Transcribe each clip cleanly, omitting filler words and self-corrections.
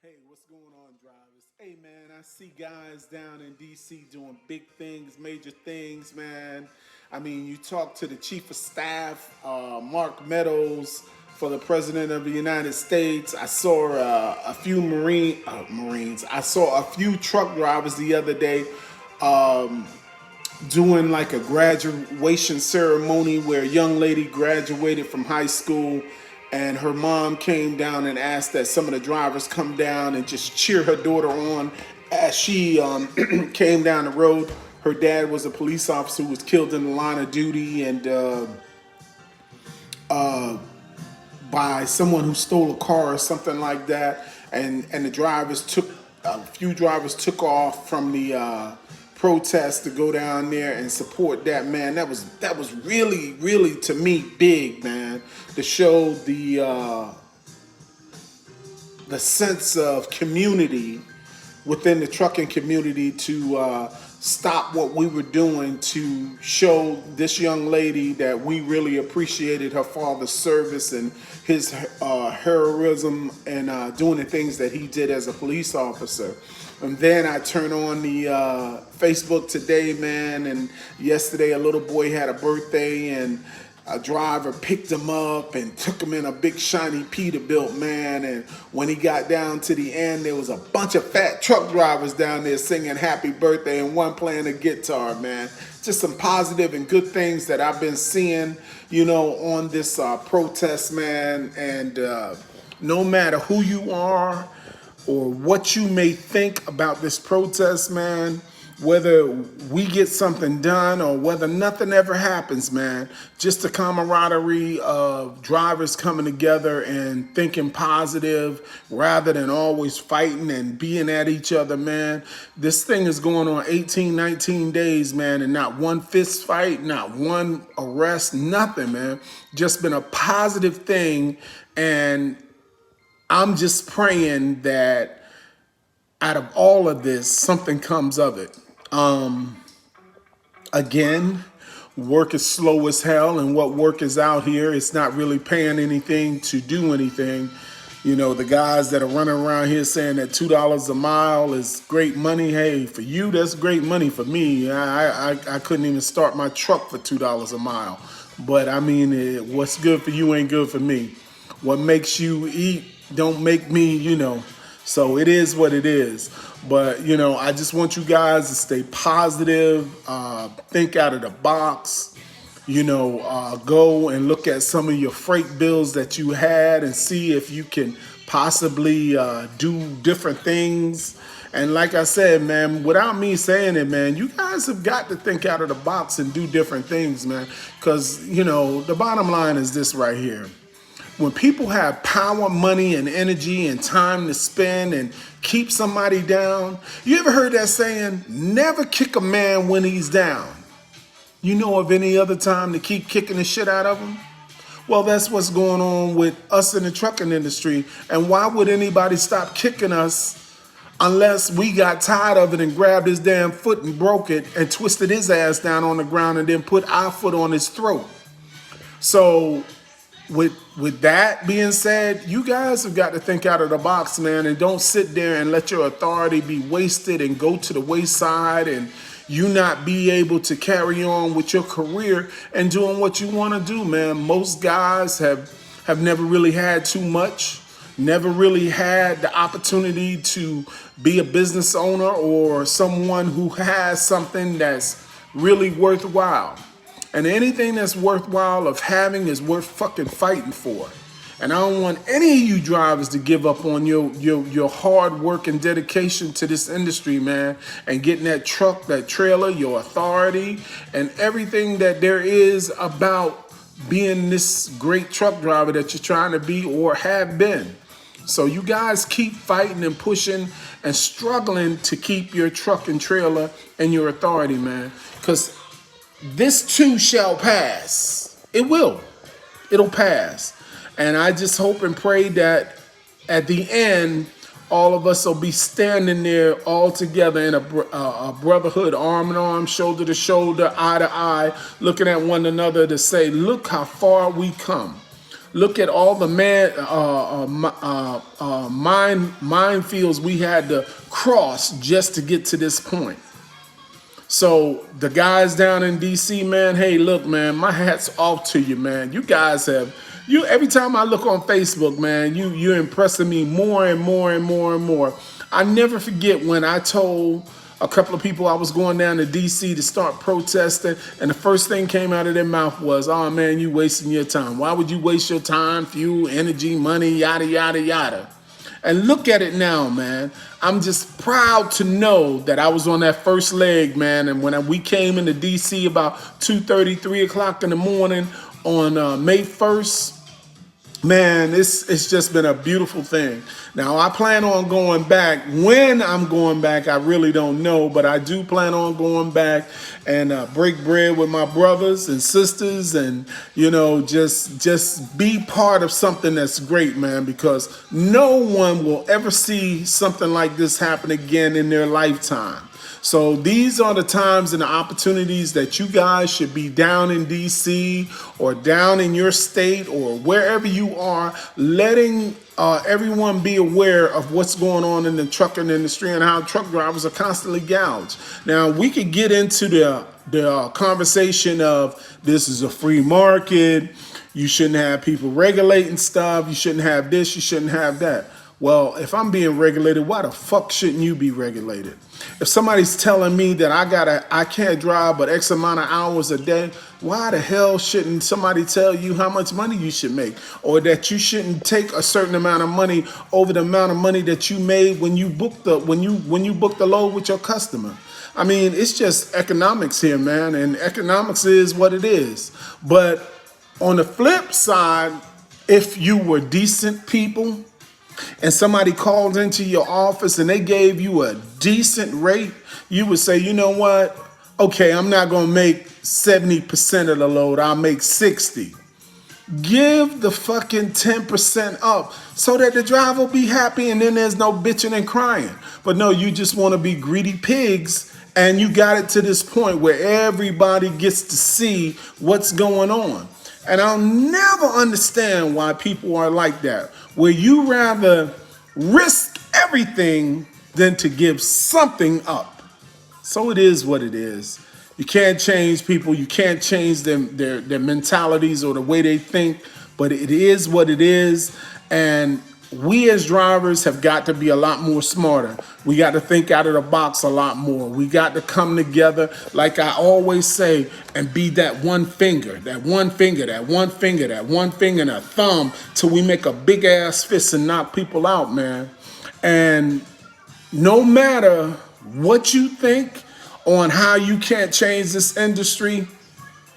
Hey, what's going on, drivers? Hey, man, I see guys down in DC doing big things, major things, man. I mean, you talk to the chief of staff, Mark Meadows, for the president of the United States. I saw a few Marines. I saw a few truck drivers the other day doing like a graduation ceremony where a young lady graduated from high school, and her mom came down and asked that some of the drivers come down and just cheer her daughter on as she came down the road. Her dad was a police officer who was killed in the line of duty, and by someone who stole a car or something like that. And the drivers took a few drivers took off from the protest to go down there and support that, man. That was really to me big, man, to show the sense of community within the trucking community, to stop what we were doing to show this young lady that we really appreciated her father's service and his heroism and doing the things that he did as a police officer. And then I turn on the Facebook today, man, and yesterday a little boy had a birthday, and a driver picked him up and took him in a big shiny Peterbilt, man. And when he got down to the end, there was a bunch of fat truck drivers down there singing happy birthday and one playing a guitar, man. Just some positive and good things that I've been seeing, on this protest, man. And no matter who you are or what you may think about this protest, man, whether we get something done or whether nothing ever happens, man, just the camaraderie of drivers coming together and thinking positive rather than always fighting and being at each other, man. This thing is going on 18, 19 days, man, and not one fist fight, not one arrest, nothing, man. Just been a positive thing, and I'm just praying that out of all of this, something comes of it. Again, work is slow as hell, and what work is out here, it's not really paying anything to do anything. The guys that are running around here saying that $2 a mile is great money. Hey, for you, that's great money. For me, I couldn't even start my truck for $2 a mile. But I mean, what's good for you ain't good for me. What makes you eat don't make me. So it is what it is. But, I just want you guys to stay positive, think out of the box, go and look at some of your freight bills that you had and see if you can possibly do different things. And like I said, man, without me saying it, man, you guys have got to think out of the box and do different things, man. Because, the bottom line is this right here. When people have power, money, and energy and time to spend and keep somebody down, you ever heard that saying, never kick a man when he's down? You know of any other time to keep kicking the shit out of him? Well, that's what's going on with us in the trucking industry. And why would anybody stop kicking us unless we got tired of it and grabbed his damn foot and broke it and twisted his ass down on the ground and then put our foot on his throat? So with that being said, you guys have got to think out of the box, man, and don't sit there and let your authority be wasted and go to the wayside and you not be able to carry on with your career and doing what you want to do, man. Most guys have never really had too much, never really had the opportunity to be a business owner or someone who has something that's really worthwhile. And anything that's worthwhile of having is worth fucking fighting for. And I don't want any of you drivers to give up on your hard work and dedication to this industry, man, and getting that truck, that trailer, your authority, and everything that there is about being this great truck driver that you're trying to be or have been. So you guys keep fighting and pushing and struggling to keep your truck and trailer and your authority, man, because this too shall pass. It will. It'll pass. And I just hope and pray that at the end, all of us will be standing there all together in a brotherhood, arm in arm, shoulder to shoulder, eye to eye, looking at one another to say, look how far we come. Look at all the minefields we had to cross just to get to this point. So the guys down in DC, man, hey, look, man, my hat's off to you, man. You guys have, every time I look on Facebook, man, you're impressing me more and more and more and more. I never forget when I told a couple of people I was going down to DC to start protesting, and the first thing came out of their mouth was, oh man, you wasting your time. Why would you waste your time, fuel, energy, money, yada, yada, yada. And look at it now, man. I'm just proud to know that I was on that first leg, man. And when we came into DC about 2:30, 3 o'clock in the morning on May 1st, man, it's just been a beautiful thing. Now, I plan on going back. When I'm going back, I really don't know, but I do plan on going back and break bread with my brothers and sisters and, just be part of something that's great, man, because no one will ever see something like this happen again in their lifetime. So these are the times and the opportunities that you guys should be down in DC or down in your state or wherever you are, letting everyone be aware of what's going on in the trucking industry and how truck drivers are constantly gouged. Now, we could get into the conversation of this is a free market. You shouldn't have people regulating stuff. You shouldn't have this. You shouldn't have that. Well, if I'm being regulated, why the fuck shouldn't you be regulated? If somebody's telling me that I can't drive but X amount of hours a day, why the hell shouldn't somebody tell you how much money you should make, or that you shouldn't take a certain amount of money over the amount of money that you made when you booked the load with your customer? I mean, it's just economics here, man, and economics is what it is. But on the flip side, if you were decent people and somebody called into your office and they gave you a decent rate, you would say, you know what? Okay, I'm not going to make 70% of the load. I'll make 60. Give the fucking 10% up so that the driver will be happy and then there's no bitching and crying. But no, you just want to be greedy pigs, and you got it to this point where everybody gets to see what's going on. And I'll never understand why people are like that, where you rather risk everything than to give something up. So it is what it is. You can't change people. You can't change their mentalities or the way they think, but it is what it is. And we as drivers have got to be a lot more smarter. We got to think out of the box a lot more. We got to come together, like I always say, and be that one finger, and a thumb till we make a big ass fist and knock people out, man. And no matter what you think on how you can't change this industry,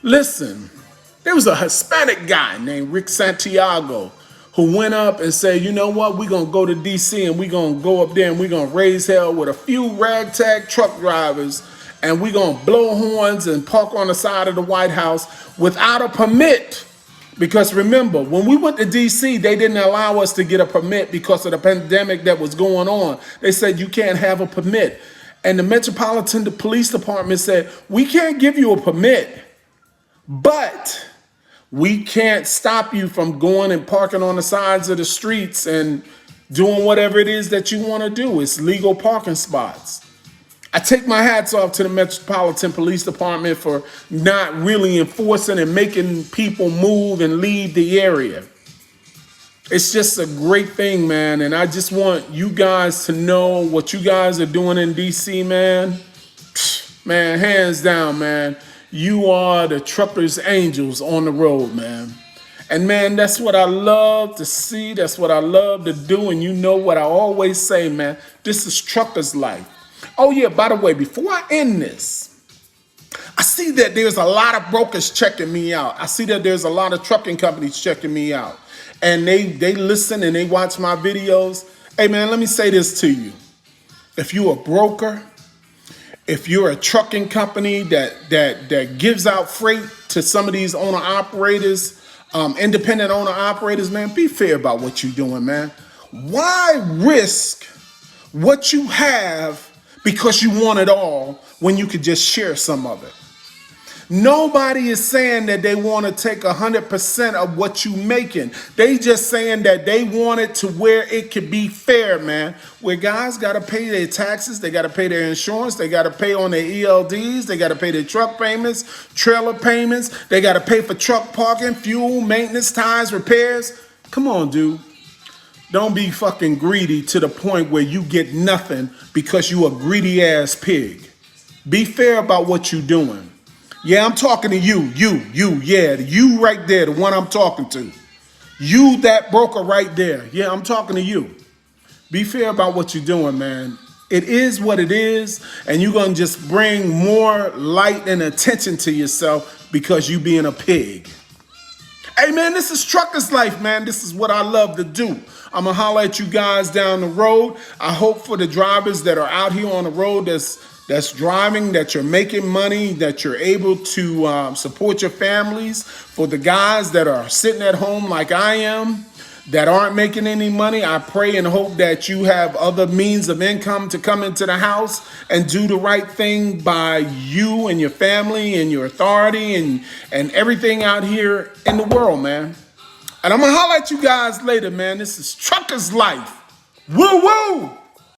listen, there was a Hispanic guy named Rick Santiago who went up and said, you know what, we're going to go to DC and we're going to go up there and we're going to raise hell with a few ragtag truck drivers, and we're going to blow horns and park on the side of the White House without a permit. Because remember, when we went to DC, they didn't allow us to get a permit because of the pandemic that was going on. They said you can't have a permit. And the Metropolitan Police Department said, we can't give you a permit, but we can't stop you from going and parking on the sides of the streets and doing whatever it is that you want to do. It's legal parking spots. I take my hats off to the Metropolitan Police Department for not really enforcing and making people move and leave the area. It's just a great thing, man. And I just want you guys to know what you guys are doing in DC, man. Man, hands down, man. You are the truckers' angels on the road, man. And man, that's what I love to see. That's what I love to do. And you know what I always say, man, this is truckers' life. Oh yeah, by the way, before I end this, I see that there's a lot of brokers checking me out. I see that there's a lot of trucking companies checking me out. And they listen and they watch my videos. Hey man, let me say this to you. If you're a broker, if you're a trucking company that gives out freight to some of these owner-operators, independent owner-operators, man, be fair about what you're doing, man. Why risk what you have because you want it all when you could just share some of it? Nobody is saying that they want to take 100% of what you making. They just saying that they want it to where it could be fair, man. Where guys got to pay their taxes, they got to pay their insurance, they got to pay on their ELDs, they got to pay their truck payments, trailer payments, they got to pay for truck parking, fuel, maintenance, tires, repairs. Come on, dude. Don't be fucking greedy to the point where you get nothing because you a greedy ass pig. Be fair about what you doing. Yeah, I'm talking to you, yeah, you right there, the one I'm talking to. You, that broker right there. Yeah, I'm talking to you. Be fair about what you're doing, man. It is what it is, and you're going to just bring more light and attention to yourself because you being a pig. Hey, man, this is Trucker's Life, man. This is what I love to do. I'm going to holler at you guys down the road. I hope for the drivers that are out here on the road that's driving, that you're making money, that you're able to support your families. For the guys that are sitting at home like I am, that aren't making any money, I pray and hope that you have other means of income to come into the house and do the right thing by you and your family and your authority and everything out here in the world, man. And I'm going to holler at you guys later, man. This is Trucker's Life. Woo woo!